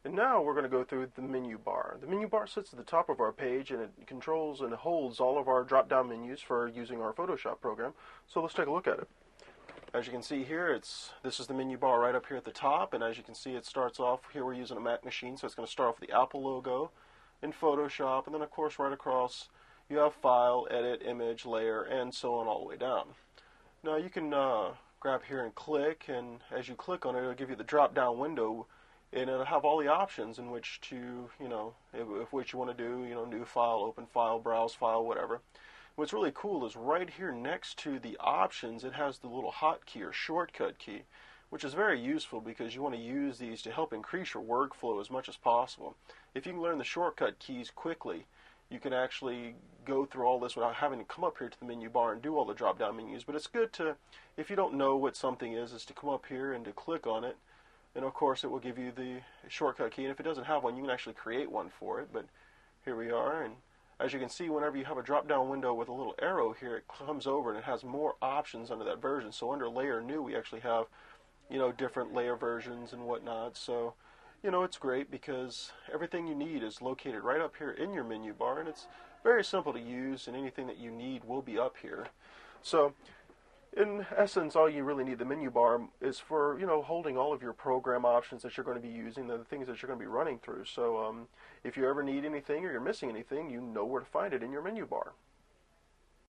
And now we're going to go through the menu bar. The menu bar sits at the top of our page and it controls and holds all of our drop-down menus for using our Photoshop program. So let's take a look at it. As you can see here, this is the menu bar right up here at the top, and as you can see it starts off, here we're using a Mac machine, so it's going to start off with the Apple logo in Photoshop, and then of course right across you have File, Edit, Image, Layer, and so on all the way down. Now you can grab here and click, and as you click on it, it'll give you the drop-down window, and it'll have all the options in which to, if what you want to do, new file, open file, browse file, whatever. What's really cool is right here next to the options, it has the little hotkey or shortcut key, which is very useful because you want to use these to help increase your workflow as much as possible. If you can learn the shortcut keys quickly, you can actually go through all this without having to come up here to the menu bar and do all the drop-down menus. But it's good to, if you don't know what something is to come up here and to click on it. And of course it will give you the shortcut key, and if it doesn't have one, you can actually create one for it. But here we are, and as you can see, whenever you have a drop-down window with a little arrow here, it comes over and it has more options under that version. So under Layer New, we actually have, different layer versions and whatnot. So, it's great because everything you need is located right up here in your menu bar, and it's very simple to use, and anything that you need will be up here. So, in essence, all you really need the menu bar is for, holding all of your program options that you're going to be using, the things that you're going to be running through. So if you ever need anything or you're missing anything, you know where to find it in your menu bar.